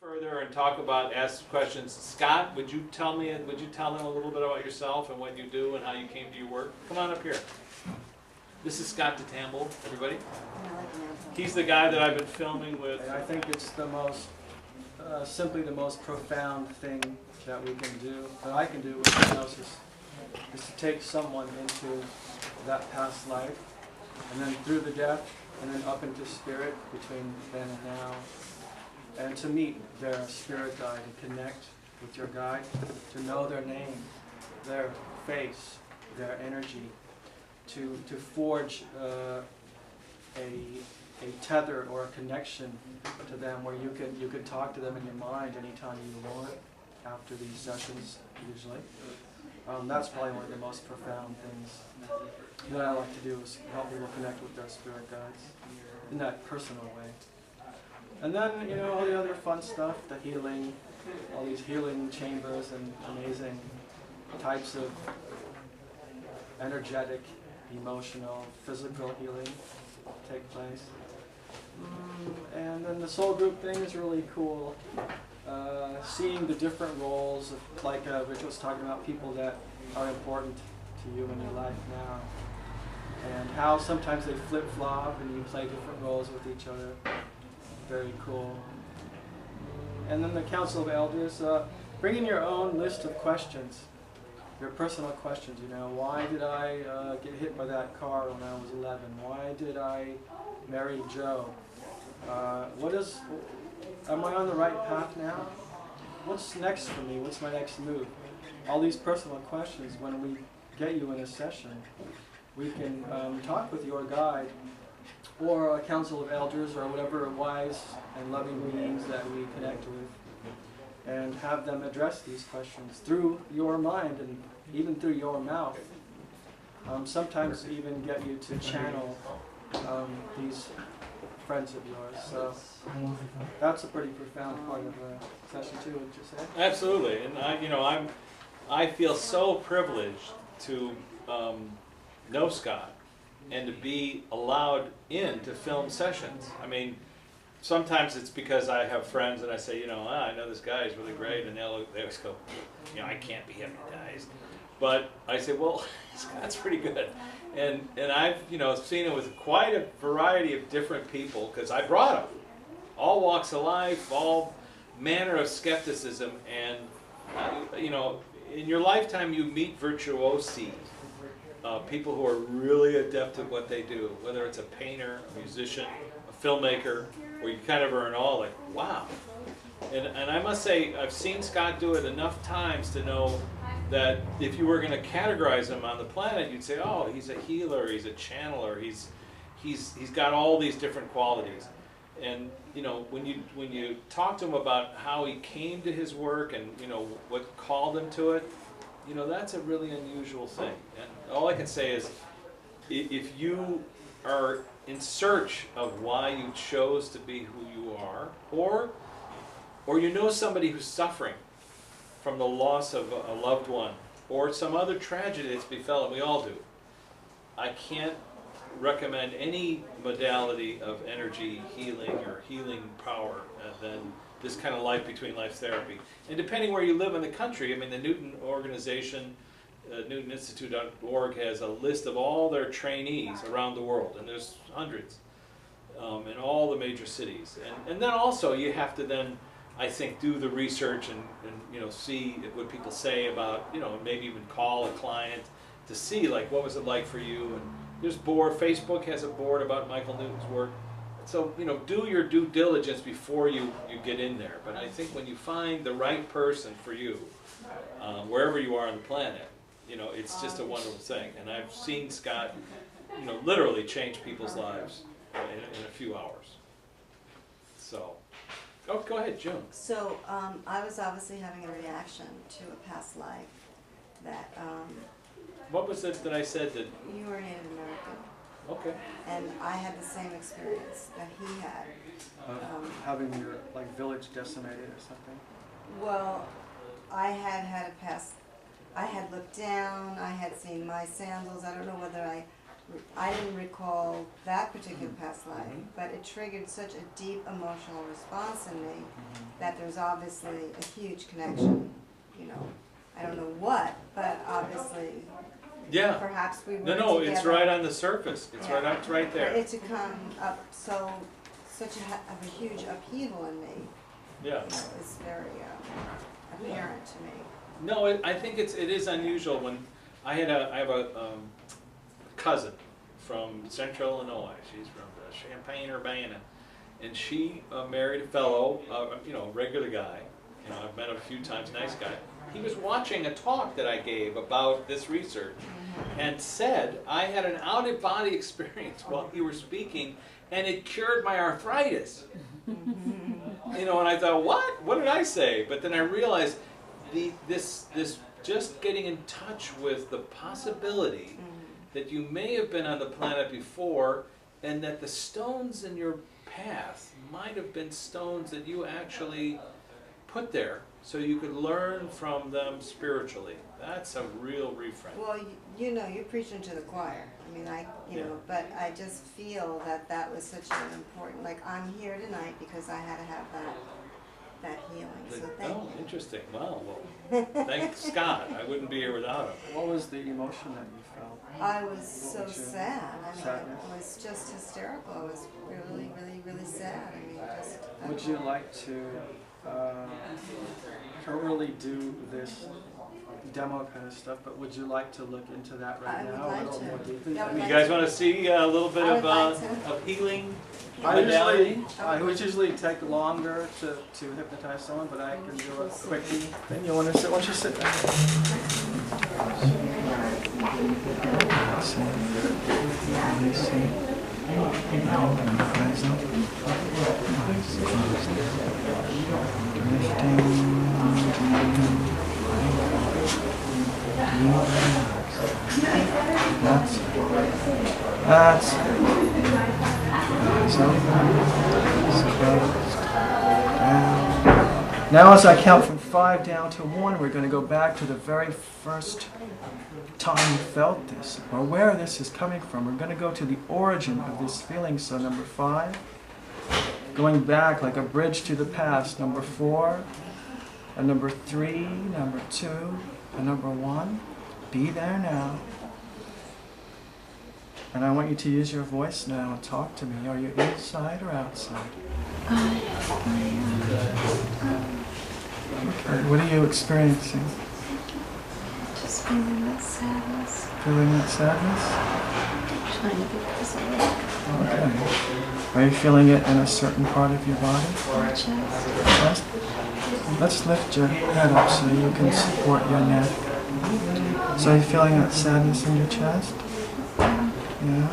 further and talk about, ask questions. Scott, would you tell them a little bit about yourself and what you do and how you came to your work? Come on up here. This is Scott DeTamble, everybody. He's the guy that I've been filming with. I think it's the most, simply the most profound thing that we can do, that I can do with hypnosis, is to take someone into that past life, and then through the death, and then up into spirit between then and now, and to meet their spirit guide and connect with your guide, to know their name, their face, their energy, to forge a tether or a connection to them where you could talk to them in your mind anytime you want after these sessions usually. That's probably one of the most profound things that I like to do, is help people connect with their spirit guides in that personal way. And then, you know, all the other fun stuff, the healing, all these healing chambers and amazing types of energetic, emotional, physical healing take place. And then the soul group thing is really cool. Seeing the different roles, of, like Rich was talking about, people that are important to you in your life now. And how sometimes they flip-flop and you play different roles with each other. Very cool. And then the Council of Elders, bring in your own list of questions, your personal questions. You know, why did I get hit by that car when I was 11? Why did I marry Joe? Am I on the right path now? What's next for me? What's my next move? All these personal questions, when we get you in a session, we can talk with your guide or a council of elders or whatever wise and loving beings that we connect with, and have them address these questions through your mind and even through your mouth. Sometimes even get you to channel these friends of yours. So that's a pretty profound part of the session too, would you say? Absolutely, and I feel so privileged to know Scott and to be allowed in to film sessions. I mean, sometimes it's because I have friends and I say, I know this guy is really great, and they always go, I can't be hypnotized. But I say, well, Scott's pretty good. And I've, seen it with quite a variety of different people, because I brought them. All walks of life, all manner of skepticism, and, in your lifetime you meet virtuosi, people who are really adept at what they do, whether it's a painter, a musician, a filmmaker, where you kind of are in awe, like, wow. And I must say, I've seen Scott do it enough times to know that if you were going to categorize him on the planet, you'd say, oh, he's a healer, he's a channeler, he's got all these different qualities. And when you talk to him about how he came to his work and what called him to it, that's a really unusual thing. And all I can say is, if you are in search of why you chose to be who you are, or you know somebody who's suffering from the loss of a loved one, or some other tragedy that's befell, and we all do, I can't recommend any modality of energy healing or healing power than this kind of life between life therapy. And depending where you live in the country, I mean, the Newton organization, NewtonInstitute.org, has a list of all their trainees around the world, and there's hundreds in all the major cities. And then also you have to then, I think, do the research and see what people say about, maybe even call a client to see, like, what was it like for you. And there's Facebook has a board about Michael Newton's work. So, do your due diligence before you get in there. But I think when you find the right person for you, wherever you are on the planet, it's just a wonderful thing. And I've seen Scott, literally change people's lives in a few hours. So, go ahead, June. So, I was obviously having a reaction to a past life that... what was it that I said that... You were Native American. Okay. And I had the same experience that he had. Having your village decimated or something? Well, I had a past... I had looked down, I had seen my sandals. I don't know whether I I didn't recall that particular past life, Mhm. but it triggered such a deep emotional response in me that there's obviously a huge connection, you know. I don't know what, but obviously, Yeah. perhaps we were No, together. it's right on the surface. It's Yeah. it's right For there. it to come up such of a huge upheaval in me, Yeah. is very apparent to me. No, I think it is unusual when I have a cousin from Central Illinois. She's from Champaign, Urbana, and she married a fellow, regular guy. You know, I've met him a few times, nice guy. He was watching a talk that I gave about this research, and said I had an out-of-body experience while you were speaking, and it cured my arthritis. You know, and I thought, what? What did I say? But then I realized this just getting in touch with the possibility that you may have been on the planet before, and that the stones in your path might have been stones that you actually put there so you could learn from them spiritually. That's a real reframe. Well, you're preaching to the choir. I mean, but I just feel that was such an important, like, I'm here tonight because I had to have that healing, so thank you. Interesting. Well, thank Scott. I wouldn't be here without him. What was the emotion that you felt? I was so was your sad. I mean, sadness? it was just hysterical. I was really, really, really sad. I mean, just. Would you like to really do this demo kind of stuff, but would you like to look into that right I would now like a little to. more deeply? Yeah, I would You like guys to. want to see a little bit I would like to. of healing I modality? would usually take longer to hypnotize someone, but I can do a quickie thing. You want to sit? Why don't you sit down? That's now as I count from 5 down to 1, we're going to go back to the very first time you felt this, or where this is coming from. We're going to go to the origin of this feeling. So number 5, going back like a bridge to the past. Number 4, and number 3, number 2, and number 1. Be there now. And I want you to use your voice now and talk to me. Are you inside or outside? Okay, what are you experiencing? Just feeling that sadness, Feeling that sadness? trying to be present. Okay. Are you feeling it in a certain part of your body? My chest, Chest? Let's lift your head up so you can support your neck. So are you feeling that sadness in your chest? Yeah.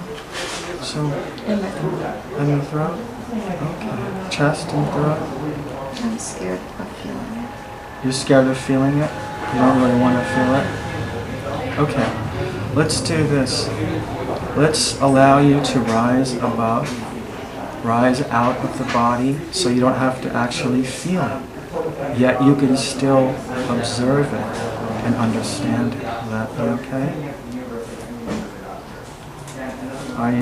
So, and my throat. in your throat? Okay. Chest and throat? I'm scared of feeling it. You're scared of feeling it? You don't really want to feel it? Okay. Let's do this. Let's allow you to rise above, rise out of the body so you don't have to actually feel it. Yet you can still observe it and understand it. Will that be okay? Are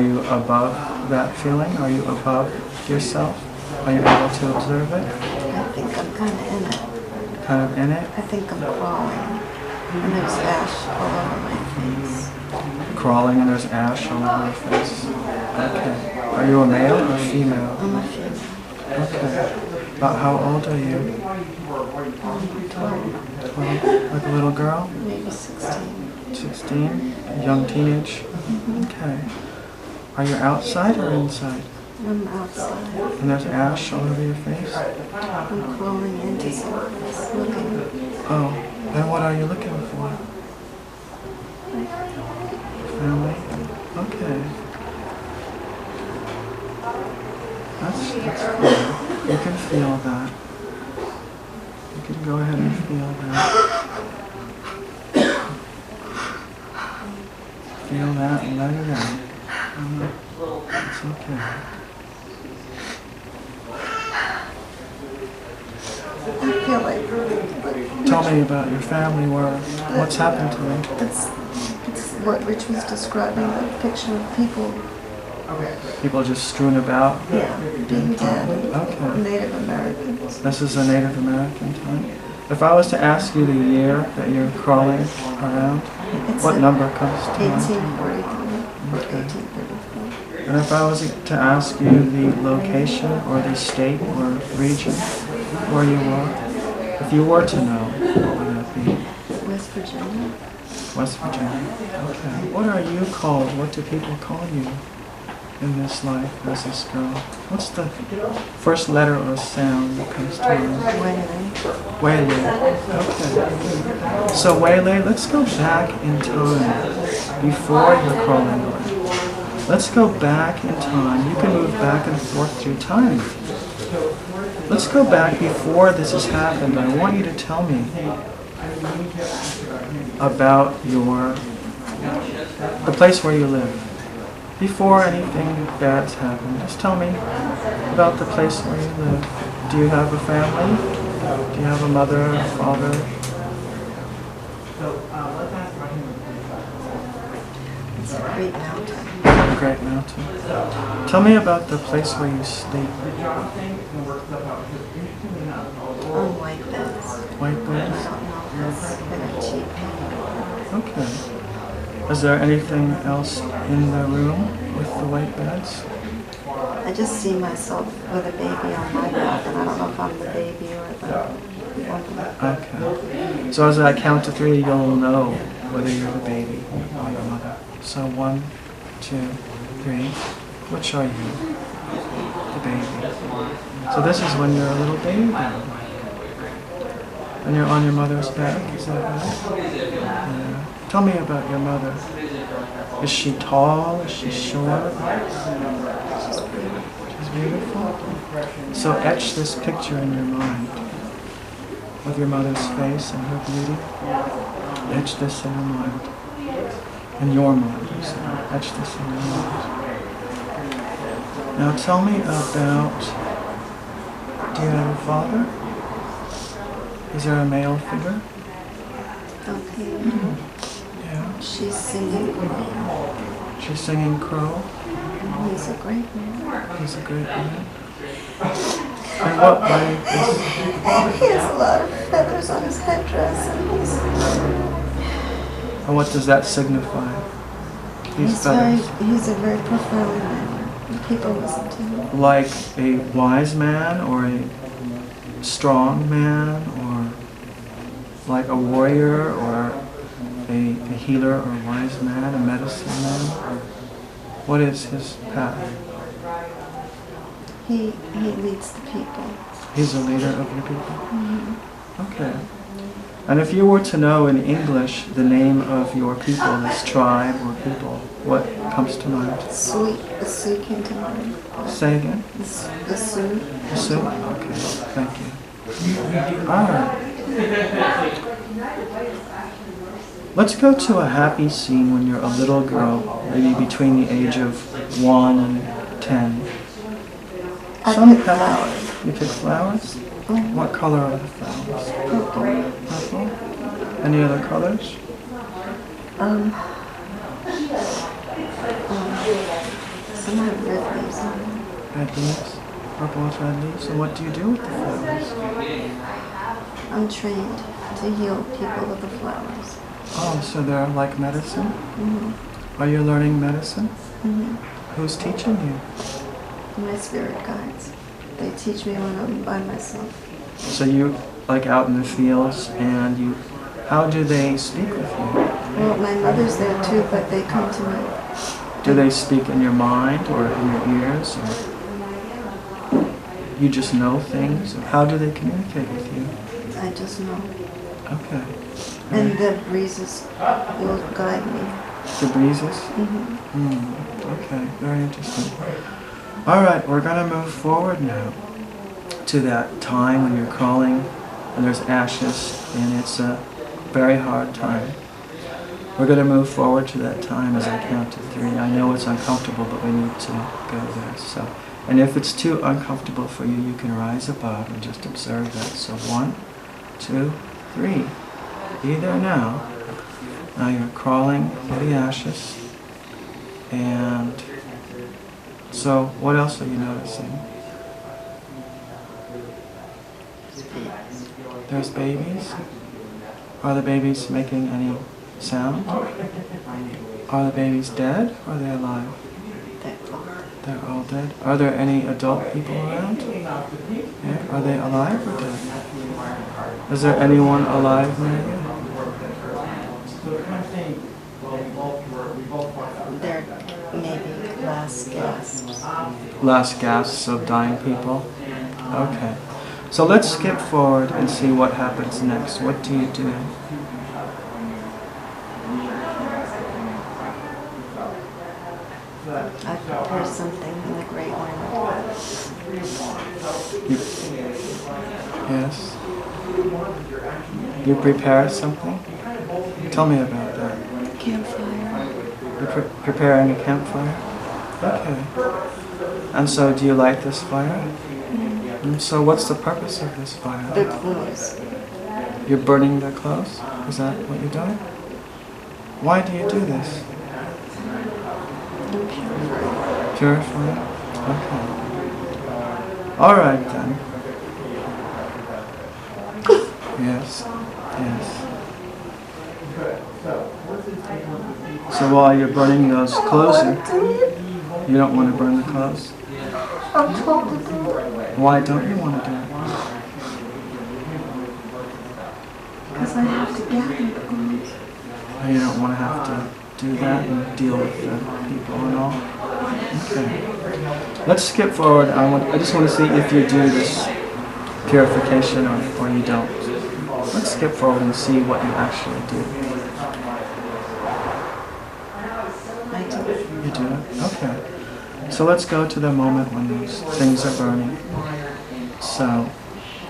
you above that feeling? Are you above yourself? Are you able to observe it? I think I'm kind of in it. Kind of in it? I think I'm crawling, and there's ash all over my face. Crawling and there's ash all over your face. Okay. Are you a male or female? I'm a female. Okay. About how old are you? 12. Like a little girl? Maybe 16. 16? Young teenage? Okay. Are you outside or inside? I'm outside. And there's ash all over your face? I'm crawling into someplace, looking. Oh. Then what are you looking for? Family? Okay. That's cool. You can feel that. You can go ahead and feel that. Feel that and let it out. It's okay. I feel like Tell me about your family. What's happened to them? it's what Rich was describing, the picture of people, People just strewn about. yeah, being dead. Okay. Native Americans. This is a Native American time. If I was to ask you the year that you're crawling around, It's what a number comes to mind? 1843 or Okay. 1834. And if I was to ask you the location or the state or region where you were, if you were to know, what would that be? West Virginia. West Virginia. Okay. What are you called? What do people call you in this life as this girl? What's the first letter or sound that comes to mind? Waylay. Waylay. Okay. So Waylay, let's go back in time before you're crawling away. Let's go back in time. You can move back and forth through time. Let's go back before this has happened. I want you to tell me about the place where you live. Before anything bad's happened, just tell me about the place where you live. Do you have a family? Do you have a mother, a father? It's a great mountain. A great mountain. Tell me about the place where you sleep. On white beds. White I beds? don't know if it's been a cheap. Okay. Is there anything else in the room with the white beds? I just see myself with a baby on my lap, and I don't know if I'm the baby or the woman. Okay. So as I count to 3, you'll know whether you're the baby or your mother. So 1, 2, 3. Which are you? The baby. So this is when you're a little baby. And you're on your mother's back, is that right? Yeah. Tell me about your mother. Is she tall? Is she short? She's beautiful. So etch this picture in your mind of your mother's face and her beauty. Etch this in your mind. In your mind, you say. Etch this in your mind. Now tell me about, do you have a father? Is there a male figure? Okay. Yeah. She's singing. She's singing Crow. He's a great man. He's a great man. In what way is... He has a lot of feathers on his headdress, and And what does that signify? These feathers. he's a very profound man. People listen to him. Like a wise man or a strong man, or like a warrior or a healer or a wise man, a medicine man? What is his path? He leads the people. He's a leader of your people? Mm-hmm. Okay. And if you were to know in English the name of your people, this tribe or people, what comes to mind? The Sioux came to mind. Say again? The Sioux. The Sioux? Okay, thank you. All right. Let's go to a happy scene when you're a little girl, maybe between the age of 1 and 10. I Some pick happy- flowers. You pick flowers? Mhm. What color are the flowers? Purple. Purple? Any other colors? Some have red leaves on them. Red leaves? Purple with red leaves? And what do you do with the flowers? I'm trained to heal people with the flowers. Oh, so they're like medicine? Mm-hmm. Are you learning medicine? Mm-hmm. Who's teaching you? My spirit guides. They teach me when I'm by myself. So you, like out in the fields, and you, how do they speak with you? Well, my mother's there too, but they come to me. Do they speak in your mind or in your ears? Or you just know things? Or how do they communicate with you? I just know. Okay. And the breezes will guide me. The breezes? Mm-hmm. Okay, very interesting. All right, we're going to move forward now to that time when you're crawling and there's ashes and it's a very hard time. We're going to move forward to that time as I count to 3. I know it's uncomfortable, but we need to go there. So, and if it's too uncomfortable for you, you can rise above and just observe that. So 1, 2, 3. Be there now. Now you're crawling through the ashes. And so, what else are you noticing? There's babies. Are the babies making any sound? Are the babies dead or are they alive? They're all dead. Are there any adult people around? Yeah. Are they alive or dead? Is there anyone alive near you? They're maybe last gasps. Last gasps of dying people? Okay. So let's skip forward and see what happens next. What do you do? I prepare something in the Great One. Yes. You prepare something? Tell me about that. Campfire. You're preparing a campfire? Okay. And so do you light this fire? And so what's the purpose of this fire? The clothes. You're burning their clothes? Is that what you're doing? Why do you do this? I'm purifying. Purifying? Okay. All right then. Yes. Yes. So while you're burning those clothes, you don't want to burn the clothes? I'm told to do it. Why don't you want to do it? Because I have to gather the clothes. Oh, you don't want to have to do that and deal with the people and all? Okay. Let's skip forward. I just want to see if you do this purification or you don't. Let's skip forward and see what you actually do. I do. You do it? Okay. So let's go to the moment when those things are burning. So,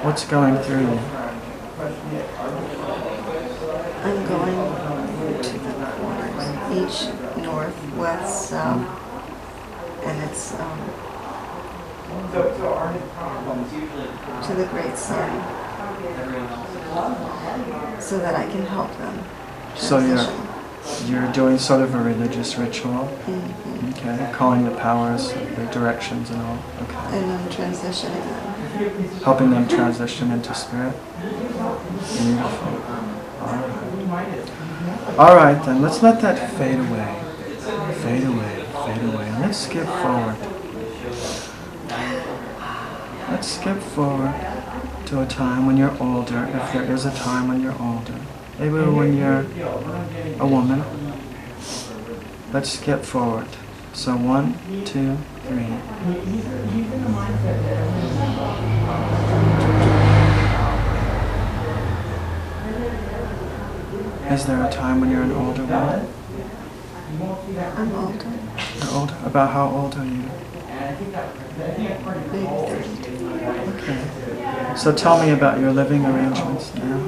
what's going through you? I'm going to the corners, east, north, west, south, and it's to the great sun, so that I can help them. So transition. you're doing sort of a religious ritual, Mhm. okay? Calling the powers, the directions and all, okay? And I'm transitioning them. Helping them transition into spirit. Beautiful. All right then, let's let that fade away. Fade away, fade away. And let's skip forward. Let's skip forward to a time when you're older, if there is a time when you're older. Maybe when you're a woman. Let's skip forward. So 1, 2, 3. Is there a time when you're an older woman? I'm older, You're older? About how old are you? maybe 32. Okay. So tell me about your living arrangements now.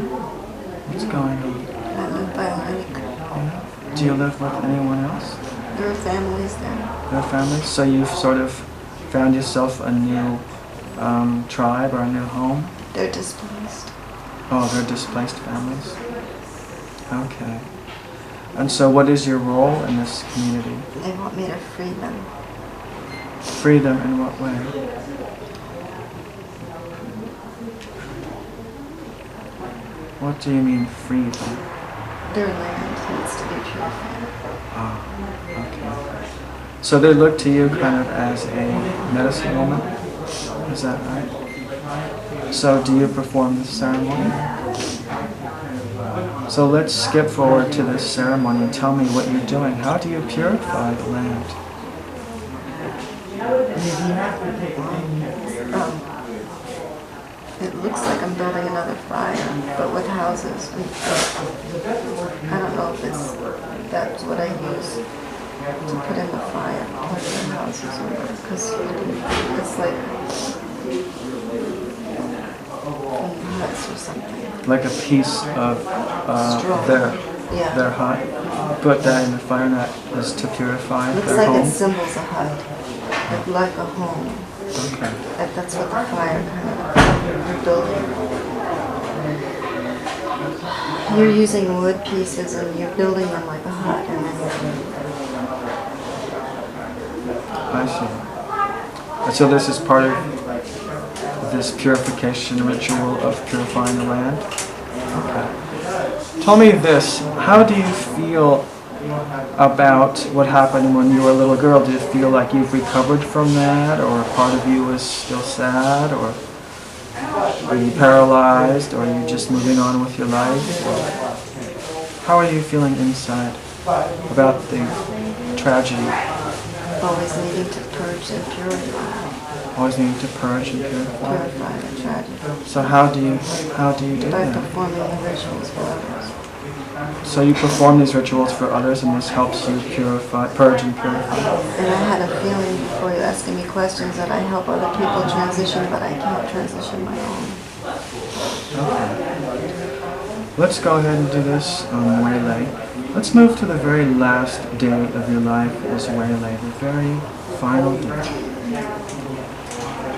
What's going on? I live by a lake. Yeah. Do you live with anyone else? There are families there. Your family? So you've sort of found yourself a new tribe or a new home? They're displaced. Oh, they're displaced families? Okay. And so what is your role in this community? They want me to free them. Free them in what way? What do you mean free them? Their land needs to be purified. Ah, okay. So they look to you kind of as a medicine woman? Is that right? So do you perform this ceremony? So let's skip forward to this ceremony and tell me what you're doing. How do you purify the land? It looks like I'm building another fire, but with houses. I don't know if that's what I use to put in the fire, put the houses over, because it's like huts or something. Like a piece of Straw. their Yeah. hut. Put that in the fire, and that is to purify Looks their like home. it symbols a hut, like a home. Okay. That's what the fire kind of building. you're using wood pieces and you're building them like a hut, and then I see. And so this is part of this purification ritual of purifying the land? Okay. Tell me this, how do you feel about what happened when you were a little girl? Do you feel like you've recovered from that, or a part of you is still sad, or are you paralyzed, or are you just moving on with your life? Or how are you feeling inside about the tragedy? always needing to purge and purify. Always needing to purge and purify. Purify the tragedy. So how do you do By that? performing the rituals for others. So you perform these rituals for others, and this helps you purify, purge and purify. And I had a feeling before you asking me questions that I help other people transition, but I can't transition my own. Okay. Let's go ahead and do this on Waylay. Let's move to the very last day of your life as Waylay, the very final day.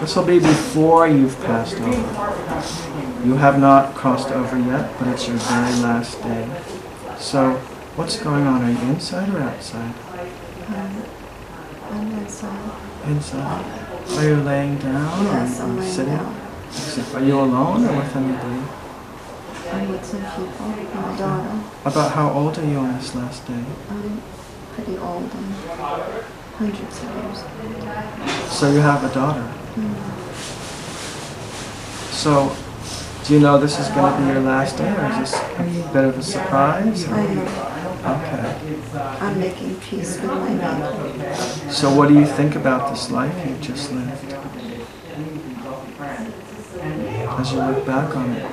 This will be before you've passed over. You have not crossed over yet, but it's your very last day. So, what's going on? Are you inside or outside? I'm inside. Inside. Are you laying down or Yes, I'm laying sitting? down. Are you alone or with anybody? I'm with some people, my daughter. About how old are you on this last day? I'm pretty old, I'm hundreds of years. So you have a daughter. Mm. So, do you know this is going to be your last day, or is this a bit of a surprise? I know. Okay. I'm making peace with my maker. So what do you think about this life you just lived? As you look back on it.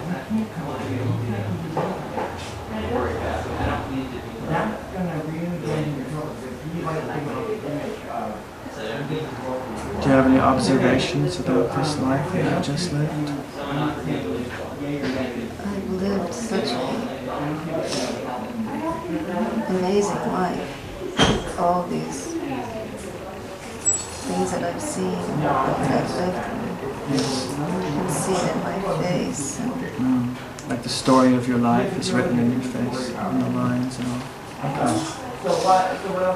Do you have any observations about this life that you just lived? I've lived such an amazing life. All these things that I've seen, that I've lived through. Yes. I can see it in my face. And Like the story of your life is written in your face, in the lines and all. Okay.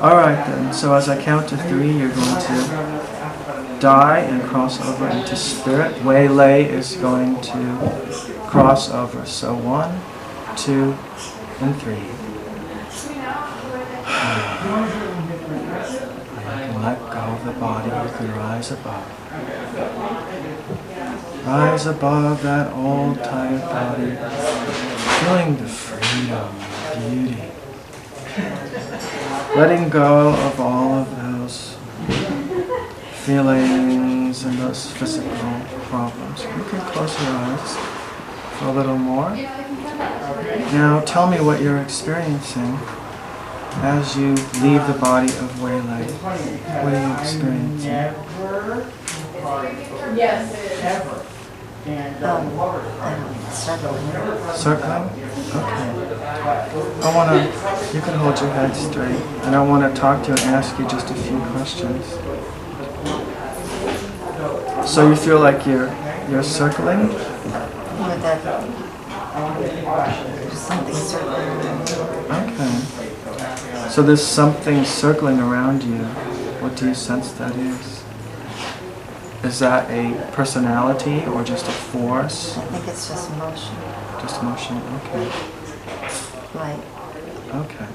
All right then. So as I count to 3, you're going to die and cross over into spirit. Waylay is going to cross over. So 1, 2, and 3. You can let go of the body. You can rise above. Rise above that old tired body, feeling the freedom, the beauty. Letting go of all of those feelings and those physical problems. You can close your eyes for a little more. Now tell me what you're experiencing as you leave the body of Waylay. What are you experiencing? Circling? Okay. You can hold your head straight, and I want to talk to you and ask you just a few questions. So you feel like you're circling? with that, there's something circling. Okay. So there's something circling around you. What do you sense that is? Is that a personality or just a force? I think it's just motion, Just motion, okay. light. Okay.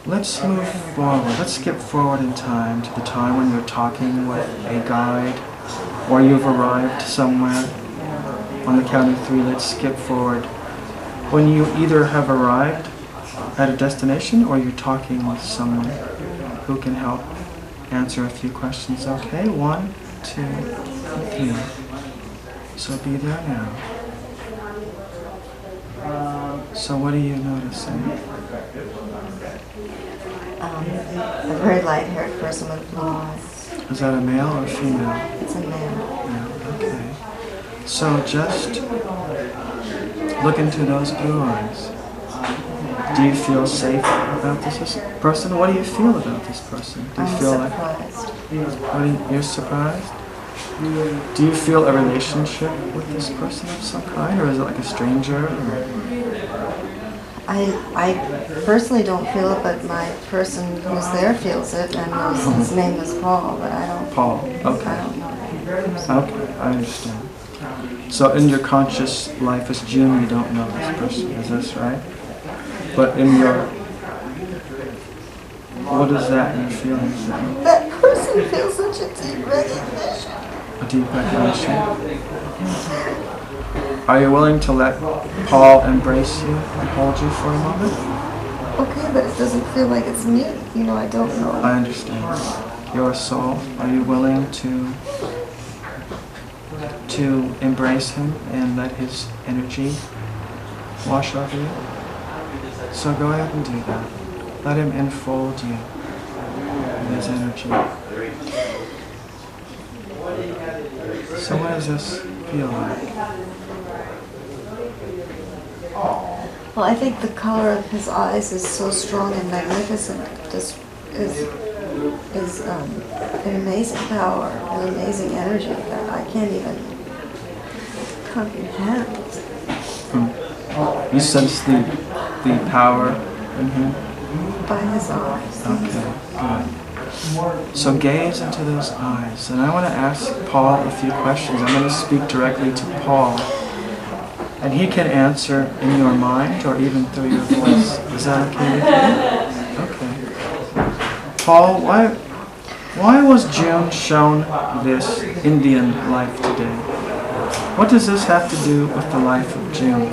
Let's move forward. Let's skip forward in time to the time when you're talking with a guide or you've arrived somewhere. On the count of 3, let's skip forward. When you either have arrived at a destination or you're talking with someone who can help answer a few questions. Okay, 1, 2, 3. So be there now. So what are you noticing? A very light-haired person with blue eyes. Is that a male or female? It's a man. Yeah, okay. So just look into those blue eyes. Do you feel safe about this person? What do you feel about this person? Do you I'm feel surprised. you're surprised? Do you feel a relationship with this person of some kind, or is it like a stranger? Or I personally don't feel it, but my person who's there feels it, and knows his name is Paul, but I don't. Paul. I Okay. don't know. Okay, I understand. So in your conscious life as June, you don't know this person, is this right? But in your, what is that in your feelings then? That person feels such a deep recognition. A deep recognition. Are you willing to let Paul embrace you and hold you for a moment? Okay, but it doesn't feel like it's me. You know, I don't know. I understand. Your soul, are you willing to embrace him and let his energy wash over you? So go ahead and do that. Let him enfold you with his energy. So what does this feel like? Well, I think the color of his eyes is so strong and magnificent. Just is an amazing power, an amazing energy that I can't even comprehend. You sense the power in him? By his eyes. Okay, good. So gaze into those eyes, and I want to ask Paul a few questions. I'm going to speak directly to Paul, and he can answer in your mind or even through your voice. Is that okay with you? Okay. Paul, why was June shown this Indian life today? What does this have to do with the life of June?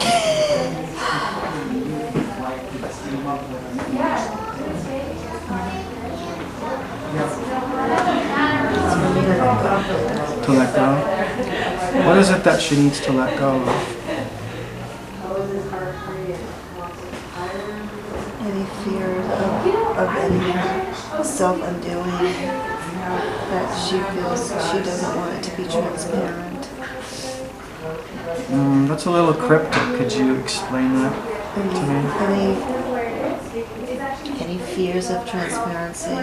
To let go? What is it that she needs to let go of? Any fear of any self-undoing that she feels she doesn't want it to be transparent. That's a little cryptic. Could you explain that to me? Any fears of transparency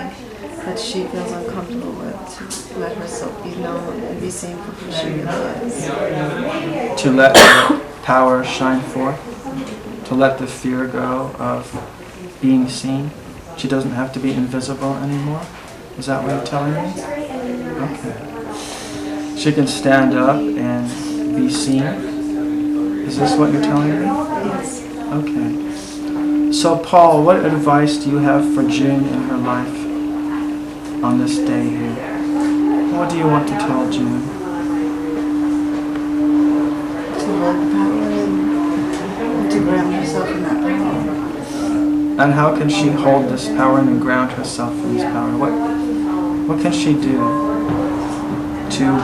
that she feels uncomfortable with, to let herself be known and be seen for who she really is. To let her power shine forth? To let the fear go of being seen? She doesn't have to be invisible anymore? Is that what you're telling me? Okay. She can stand up and be seen? Is this what you're telling me? Yes. Okay. So Paul, what advice do you have for June in her life on this day here? What do you want to tell June? To hold power and to ground herself in that power. And how can she hold this power and ground herself in this power? What can she do to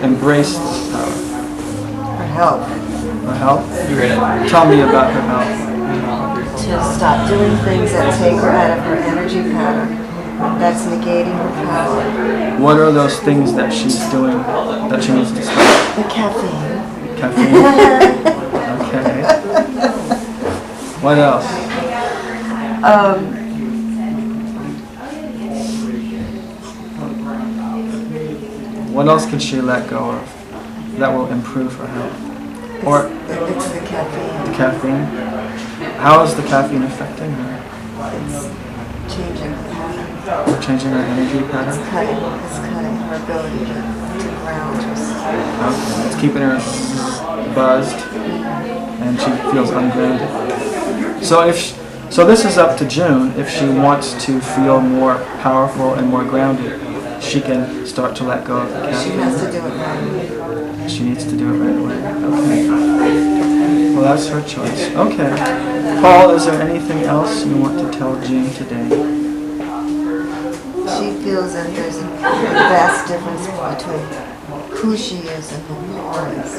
embrace this power? Her help. Her help? Tell me about her help. To stop doing things that take her out of her energy pattern. That's negating her power. What are those things that she's doing that she needs to stop? The caffeine. Caffeine? Okay. What else? What else can she let go of that will improve her health? Or It's the caffeine. the caffeine? How is the caffeine affecting her? It's changing her pattern. Changing her energy pattern? It's cutting her ability to ground herself. Okay. It's keeping her buzzed and she feels ungrounded. So this is up to June. If she wants to feel more powerful and more grounded, she can start to let go of the She caffeine. has to do it right. She needs to do it right away. Okay. Well, that's her choice. Okay. Paul, is there anything else you want to tell June today? She feels that there's a vast difference between who she is and who Paul is.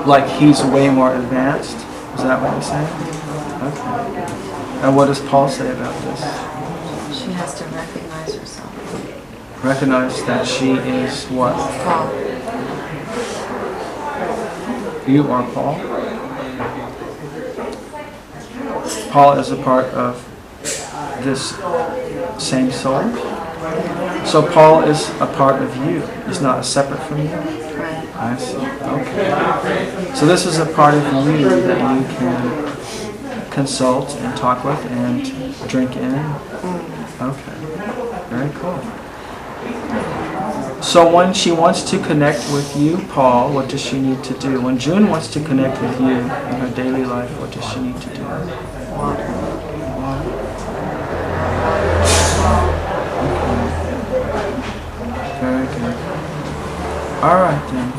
Like he's way more advanced? Is that what you're saying? Okay. And what does Paul say about this? She has to recognize herself. Recognize that she is what? Paul. You are Paul? Paul is a part of this same soul? So Paul is a part of you. He's not separate from you? Right. I see. Okay. So this is a part of you that you can consult and talk with and drink in? Okay. Very cool. So when she wants to connect with you, Paul, what does she need to do? When June wants to connect with you in her daily life, what does she need to do? Water. Okay. Very good. All right then.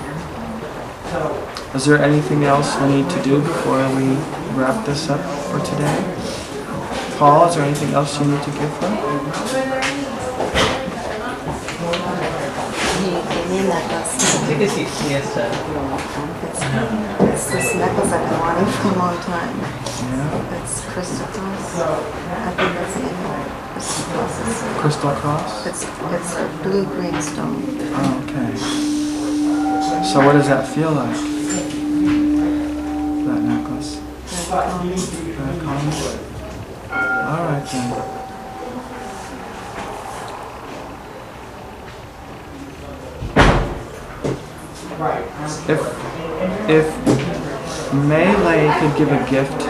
Is there anything else we need to do before we wrap this up for today? Paul, is there anything else you need to give her? It's this necklace I've been wanting for a long time. Yeah. It's crystal cross. I think that's the name of it. Crystal cross? It's a blue-green stone. Oh, okay. So what does that feel like? That necklace? Very calming. All right then. If Melee could give a gift to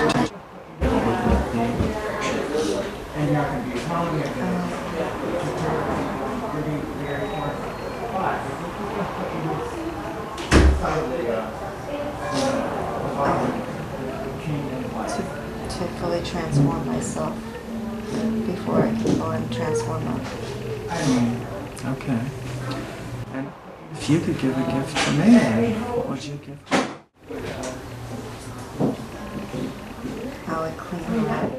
To fully transform myself before I can go and transform others. Okay. And if you could give a gift to Melee, what would you give her? I would clean her up.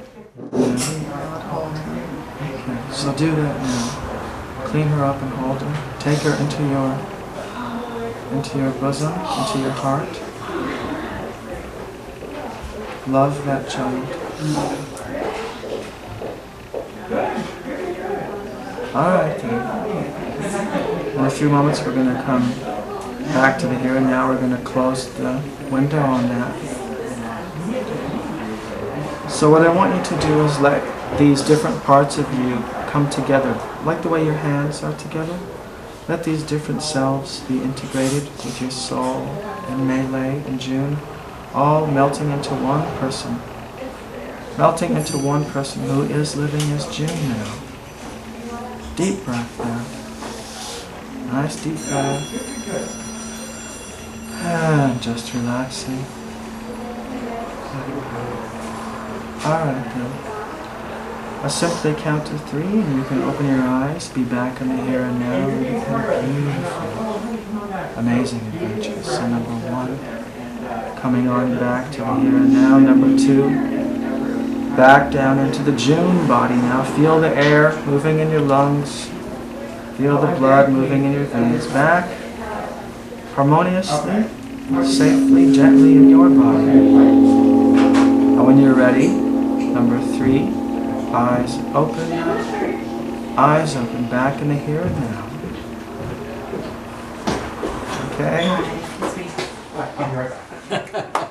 Yeah. I would hold her. Okay, so do that now. Clean her up and hold her. Take her into your bosom, into your heart. Love that child. All right then. In a few moments we're going to come back to the here and now. We're going to close the window on that. So what I want you to do is let these different parts of you come together, like the way your hands are together. Let these different selves be integrated with your soul and Melee and June, all melting into one person. Melting into one person who is living as June now. Deep breath now. Nice deep breath. And just relaxing. Alright then. I'll simply count to 3 and you can open your eyes, be back in the here and now, and become beautiful, amazing adventures. So number 1, coming on back to the here and now. Number 2, back down into the June body now. Feel the air moving in your lungs. Feel the blood moving in your veins. Back harmoniously, safely, gently in your body. And when you're ready, number 3, eyes open, back in the here and now. Okay? I'll be right back.